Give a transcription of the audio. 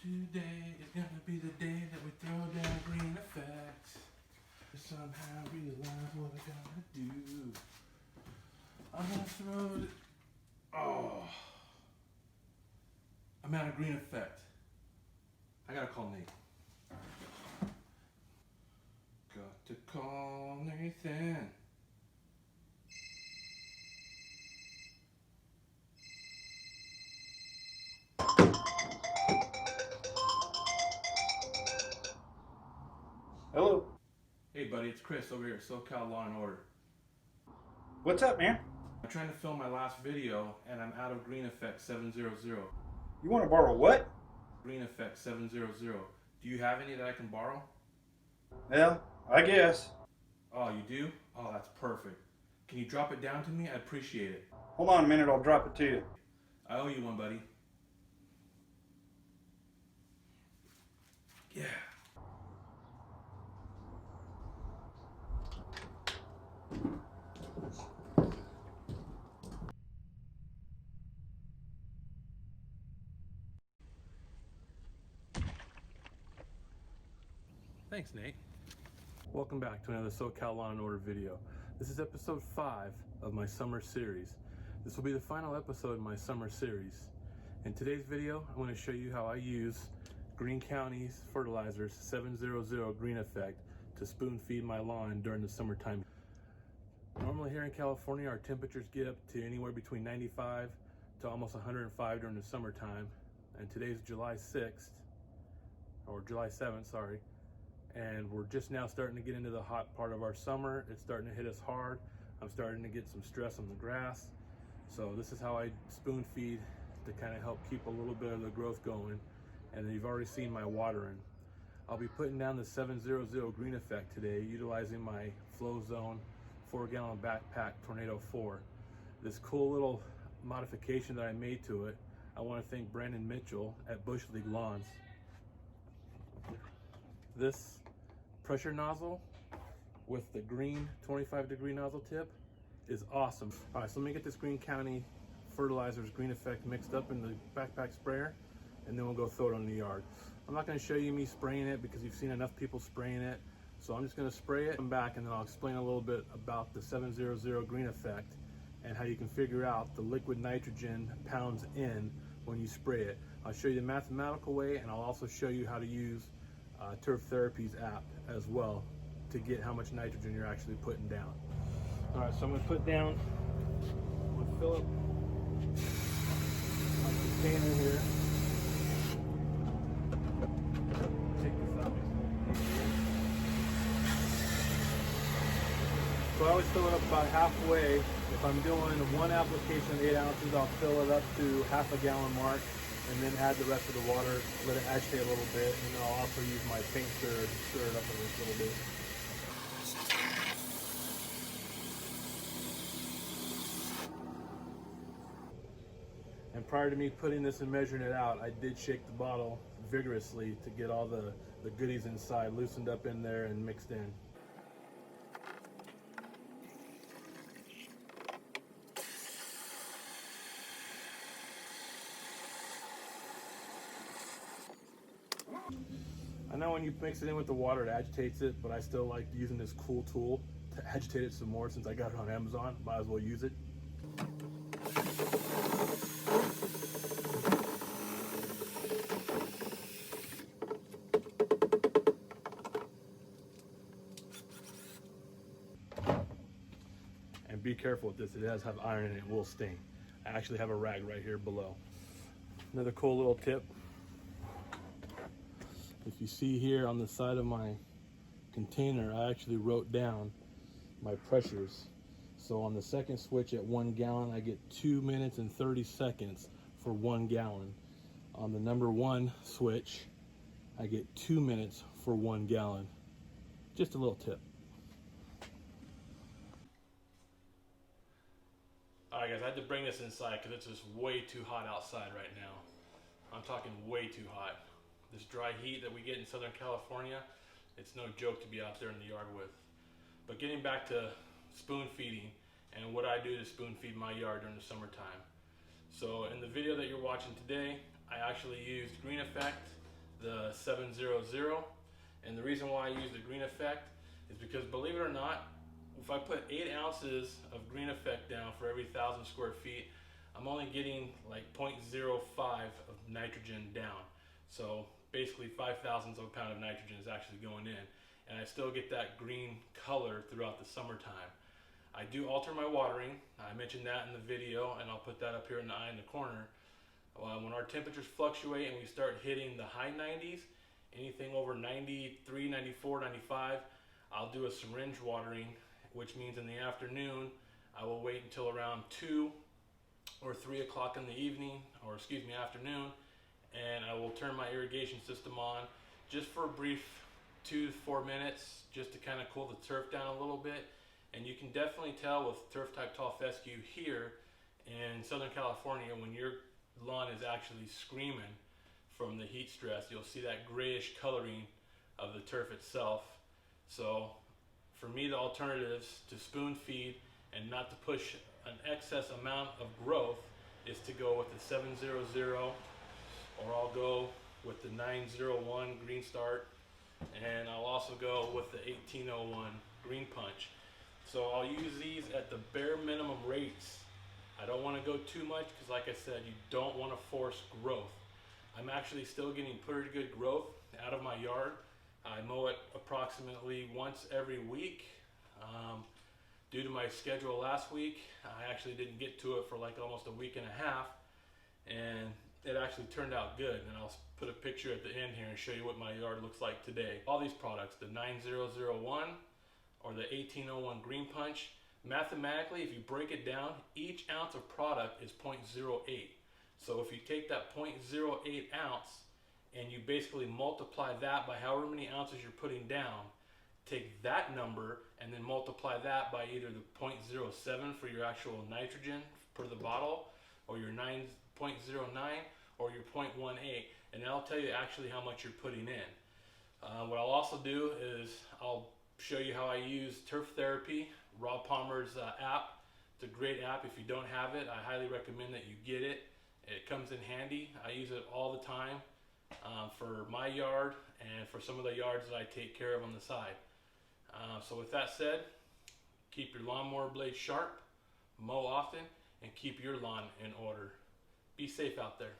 Today is gonna be the day that we throw down Green Effect. Somehow realize what I gotta do. I'm gonna throw it. Oh, I'm out of Green Effect. I gotta call Nate. Got to call Nathan. Hello. Hey buddy, it's Chris over here at SoCal Law and Order. What's up, man? I'm trying to film my last video and I'm out of Green Effect 700. You want to borrow what? Green Effect 700. Do you have any that I can borrow? Well, I guess. Oh, you do? Oh, that's perfect. Can you drop it down to me? I'd appreciate it. Hold on a minute, I'll drop it to you. I owe you one, buddy. Yeah. Thanks, Nate. Welcome back to another SoCal Law and Order video. This is episode 5 of my summer series. This will be the final episode in my summer series. In today's video, I'm going to show you how I use Green County Fertilizers 700 Green Effect to spoon feed my lawn during the summertime. Normally here in California, our temperatures get up to anywhere between 95 to almost 105 during the summertime. And today's July 6th, or July 7th, sorry. And we're just now starting to get into the hot part of our summer. It's starting to hit us hard. I'm starting to get some stress on the grass. So this is how I spoon feed to kind of help keep a little bit of the growth going. And you've already seen my watering. I'll be putting down the 700 Green Effect today, utilizing my Flow Zone 4-gallon backpack Tornado 4. This cool little modification that I made to it, I want to thank Brandon Mitchell at Bush League Lawns. This pressure nozzle with the green 25-degree nozzle tip is awesome. All right, so let me get this Green County Fertilizers Green Effect mixed up in the backpack sprayer, and then we'll go throw it on the yard. I'm not going to show you me spraying it because you've seen enough people spraying it. So I'm just going to spray it, come back, and then I'll explain a little bit about the 700 Green Effect and how you can figure out the liquid nitrogen pounds in when you spray it. I'll show you the mathematical way, and I'll also show you how to use Turf Therapy's app as well to get how much nitrogen you're actually putting down. All right, so I'm going to put down, I'm going to fill up my container here. Take this out. So I always fill it up about halfway. If I'm doing one application of 8 ounces, I'll fill it up to half a gallon mark, and then add the rest of the water, let it agitate a little bit, and then I'll also use my paint stirrer to stir it up a little bit. And prior to me putting this and measuring it out, I did shake the bottle vigorously to get all the goodies inside loosened up in there and mixed in. I know when you mix it in with the water, it agitates it, but I still like using this cool tool to agitate it some more since I got it on Amazon. Might as well use it. And be careful with this, it does have iron in it, it will sting. I actually have a rag right here below. Another cool little tip. If you see here on the side of my container, I actually wrote down my pressures. So on the second switch at 1 gallon, I get 2 minutes and 30 seconds for 1 gallon. On the number 1 switch, I get 2 minutes for 1 gallon. Just a little tip. All right guys, I had to bring this inside because it's just way too hot outside right now. I'm talking way too hot. This dry heat that we get in Southern California, it's no joke to be out there in the yard with. But getting back to spoon feeding and what I do to spoon feed my yard during the summertime. So in the video that you're watching today, I actually used Green Effect the 700. And the reason why I use the Green Effect is because, believe it or not, if I put 8 ounces of Green Effect down for every 1,000 square feet, I'm only getting like 0.05 of nitrogen down. So basically 5/1000 of a pound of nitrogen is actually going in, and I still get that green color throughout the summertime. I do alter my watering. I mentioned that in the video, and I'll put that up here in the eye in the corner. When our temperatures fluctuate and we start hitting the high 90s, anything over 93, 94, 95, I'll do a syringe watering, which means in the afternoon I will wait until around 2 or 3 o'clock in the evening, or excuse me, afternoon, and I will turn my irrigation system on just for a brief 2 to 4 minutes, just to kind of cool the turf down a little bit. And you can definitely tell with turf type tall fescue here in Southern California, when your lawn is actually screaming from the heat stress, you'll see that grayish coloring of the turf itself. So for me, the alternatives to spoon feed and not to push an excess amount of growth is to go with the 700, or I'll go with the 901 Green Start, and I'll also go with the 1801 Green Punch. So I'll use these at the bare minimum rates. I don't want to go too much because, like I said, you don't want to force growth. I'm actually still getting pretty good growth out of my yard. I mow it approximately once every week. Due to my schedule last week, I actually didn't get to it for like almost a week and a half, and it actually turned out good. And I'll put a picture at the end here and show you what my yard looks like today. All these products, the 9001 or the 1801 Green Punch, mathematically, if you break it down, each ounce of product is 0.08. So if you take that 0.08 ounce and you basically multiply that by however many ounces you're putting down, take that number and then multiply that by either the 0.07 for your actual nitrogen per the bottle, or your 0.09, or your 0.18, and that'll tell you actually how much you're putting in. What I'll also do is I'll show you how I use Turf Therapy, Rob Palmer's app. It's a great app. If you don't have it, I highly recommend that you get it. It comes in handy. I use it all the time for my yard and for some of the yards that I take care of on the side. So with that said, keep your lawnmower blades sharp, mow often, and keep your lawn in order. Be safe out there.